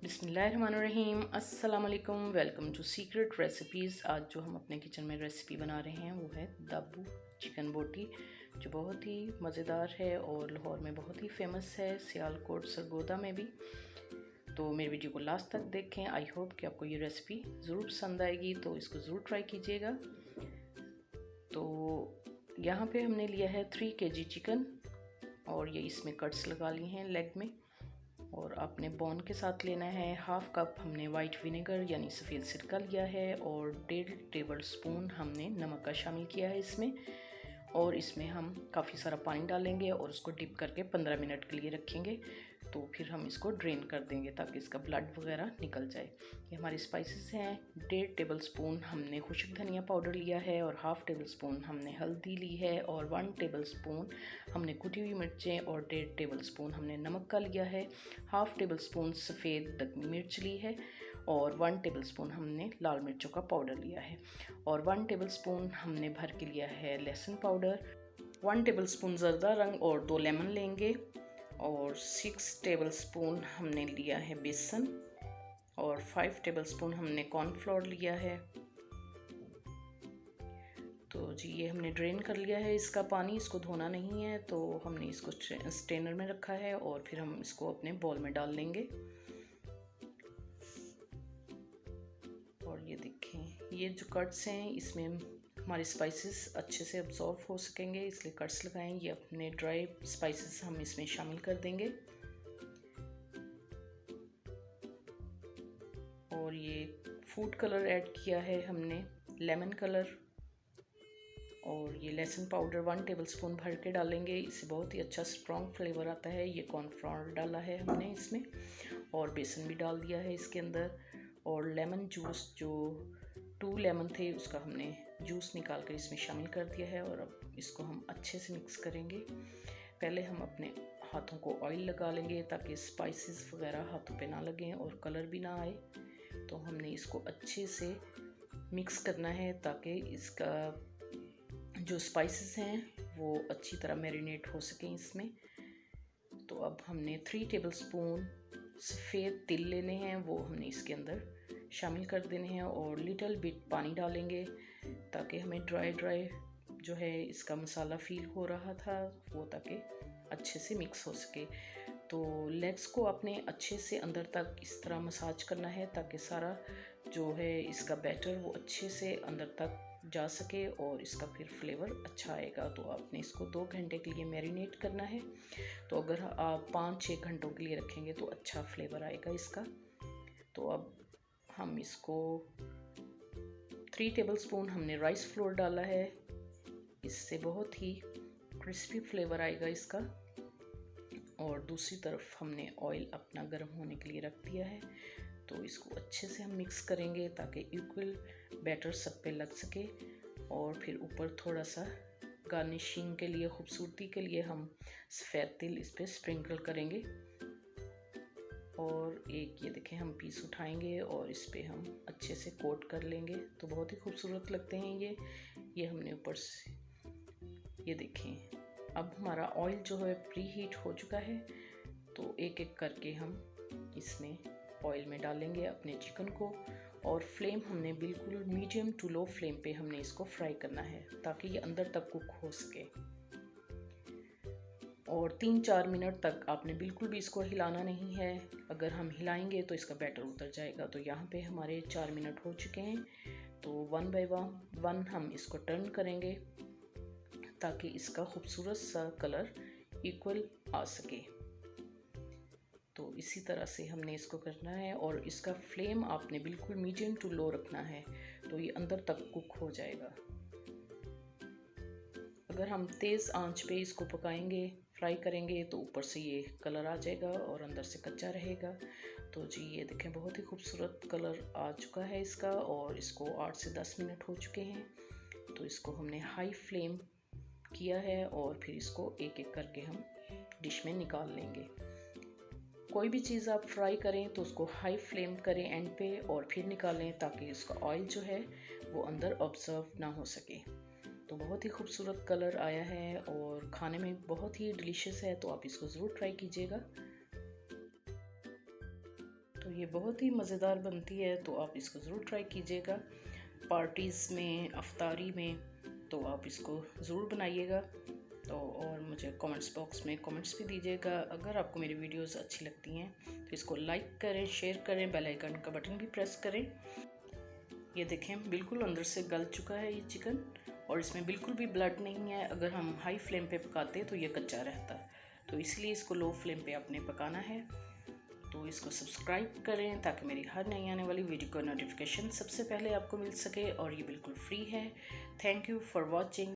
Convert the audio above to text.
बिस्मिल्लाहिर्रहमानिर्रहीम, अस्सलाम वालेकुम। Welcome to secret recipes. आज जो हम अपने किचन में रेसिपी बना रहे हैं वो है दाबू चिकन बोटी, जो बहुत ही मज़ेदार है और लाहौर में बहुत ही फेमस है, सियालकोट सरगोदा में भी। तो मेरी वीडियो को लास्ट तक देखें। आई होप कि आपको ये रेसिपी ज़रूर पसंद आएगी, तो इसको ज़रूर ट्राई कीजिएगा। तो यहाँ पे हमने लिया है 3 kg चिकन और ये इसमें कट्स लगा लिए हैं लेग में। और आपने बोन के साथ लेना है। हाफ़ कप हमने वाइट विनेगर यानी सफ़ेद सिरका लिया है और 1.5 टेबल स्पून हमने नमक का शामिल किया है इसमें। और इसमें हम काफ़ी सारा पानी डालेंगे और उसको डिप करके 15 मिनट के लिए रखेंगे। तो फिर हम इसको ड्रेन कर देंगे ताकि इसका ब्लड वगैरह निकल जाए। ये हमारे स्पाइसेस हैं। 1.5 टेबल स्पून हमने खुश्क धनिया पाउडर लिया है और हाफ़ टेबल स्पून हमने हल्दी ली है और 1 टेबल स्पून हमने कुटी हुई मिर्चें और 1.5 टेबल स्पून हमने नमक का लिया है। हाफ़ टेबल स्पून सफ़ेद दखनी मिर्च ली है और 1 टेबल स्पून हमने लाल मिर्चों का पाउडर लिया है और 1 टेबल स्पून हमने भर के लिया है लहसुन पाउडर। 1 टेबल स्पून ज़रदा रंग और 2 लेमन लेंगे और 6 टेबल स्पून हमने लिया है बेसन और 5 टेबल स्पून हमने कॉर्नफ्लोर लिया है। तो जी ये हमने ड्रेन कर लिया है इसका पानी, इसको धोना नहीं है। तो हमने इसको स्ट्रेनर में रखा है और फिर हम इसको अपने बॉल में डाल लेंगे। और ये देखें, ये जो कट्स हैं इसमें हमारे स्पाइसेस अच्छे से अब्जॉर्ब हो सकेंगे, इसलिए कट्स लगाएं। ये अपने ड्राई स्पाइसेस हम इसमें शामिल कर देंगे। और ये फूड कलर ऐड किया है हमने, लेमन कलर। और ये लहसुन पाउडर 1 टेबल स्पून भर के डालेंगे, इससे बहुत ही अच्छा स्ट्रॉन्ग फ्लेवर आता है। ये कॉर्नफ्लोर डाला है हमने इसमें और बेसन भी डाल दिया है इसके अंदर। और लेमन जूस, जो 2 लेमन थे उसका हमने जूस निकाल कर इसमें शामिल कर दिया है। और अब इसको हम अच्छे से मिक्स करेंगे। पहले हम अपने हाथों को ऑयल लगा लेंगे ताकि स्पाइसेस वगैरह हाथों पे ना लगें और कलर भी ना आए। तो हमने इसको अच्छे से मिक्स करना है ताकि इसका जो स्पाइसेस हैं वो अच्छी तरह मैरिनेट हो सकें इसमें। तो अब हमने 3 टेबल स्पून सफ़ेद तिल लेने हैं, वो हमने इसके अंदर शामिल कर देने हैं और लिटिल बिट पानी डालेंगे ताकि हमें ड्राई जो है इसका मसाला फील हो रहा था वो, ताकि अच्छे से मिक्स हो सके। तो लेग्स को आपने अच्छे से अंदर तक इस तरह मसाज करना है ताकि सारा जो है इसका बैटर वो अच्छे से अंदर तक जा सके और इसका फिर फ्लेवर अच्छा आएगा। तो आपने इसको 2 घंटे के लिए मैरिनेट करना है। तो अगर आप 5-6 घंटों के लिए रखेंगे तो अच्छा फ्लेवर आएगा इसका। तो अब हम इसको 3 टेबल स्पून हमने राइस फ्लोर डाला है, इससे बहुत ही क्रिस्पी फ्लेवर आएगा इसका। और दूसरी तरफ हमने ऑयल अपना गर्म होने के लिए रख दिया है। तो इसको अच्छे से हम मिक्स करेंगे ताकि इक्वल बैटर सब पे लग सके। और फिर ऊपर थोड़ा सा गार्निशिंग के लिए, खूबसूरती के लिए हम सफ़ेद तिल इस पर स्प्रिंकल करेंगे। और एक ये देखें, हम पीस उठाएंगे और इस पर हम अच्छे से कोट कर लेंगे। तो बहुत ही खूबसूरत लगते हैं ये हमने ऊपर से, ये देखें। अब हमारा ऑयल जो है प्री हीट हो चुका है। तो एक एक करके हम इसमें ऑयल में डालेंगे अपने चिकन को और फ्लेम हमने बिल्कुल मीडियम टू लो फ्लेम पे हमने इसको फ्राई करना है ताकि ये अंदर तक कुक हो सके। और 3-4 मिनट तक आपने बिल्कुल भी इसको हिलाना नहीं है। अगर हम हिलाएंगे तो इसका बैटर उतर जाएगा। तो यहाँ पे हमारे 4 मिनट हो चुके हैं। तो 1 बाय 1 हम इसको टर्न करेंगे ताकि इसका खूबसूरत सा कलर इक्वल आ सके। तो इसी तरह से हमने इसको करना है और इसका फ्लेम आपने बिल्कुल मीडियम टू लो रखना है, तो ये अंदर तक कुक हो जाएगा। अगर हम तेज़ आंच पे इसको पकाएंगे, फ्राई करेंगे, तो ऊपर से ये कलर आ जाएगा और अंदर से कच्चा रहेगा। तो जी ये देखें, बहुत ही खूबसूरत कलर आ चुका है इसका। और इसको 8 से 10 मिनट हो चुके हैं। तो इसको हमने हाई फ्लेम किया है और फिर इसको एक एक करके हम डिश में निकाल लेंगे। कोई भी चीज़ आप फ्राई करें तो उसको हाई फ्लेम करें एंड पे और फिर निकालें ताकि उसका ऑयल जो है वो अंदर ऑब्जर्व ना हो सके। तो बहुत ही खूबसूरत कलर आया है और खाने में बहुत ही डिलीशियस है। तो आप इसको ज़रूर ट्राई कीजिएगा। तो ये बहुत ही मज़ेदार बनती है, तो आप इसको ज़रूर ट्राई कीजिएगा। पार्टीज़ में, अफ्तारी में तो आप इसको ज़रूर बनाइएगा। तो और मुझे कमेंट्स बॉक्स में कमेंट्स भी दीजिएगा। अगर आपको मेरी वीडियोस अच्छी लगती हैं तो इसको लाइक करें, शेयर करें, बेल आइकन का बटन भी प्रेस करें। ये देखें बिल्कुल अंदर से गल चुका है ये चिकन, और इसमें बिल्कुल भी ब्लड नहीं है। अगर हम हाई फ्लेम पे पकाते तो ये कच्चा रहता, तो इसलिए इसको लो फ्लेम पे आपने पकाना है। तो इसको सब्सक्राइब करें ताकि मेरी हर नई आने वाली वीडियो का नोटिफिकेशन सबसे पहले आपको मिल सके, और ये बिल्कुल फ्री है। Thank you for watching.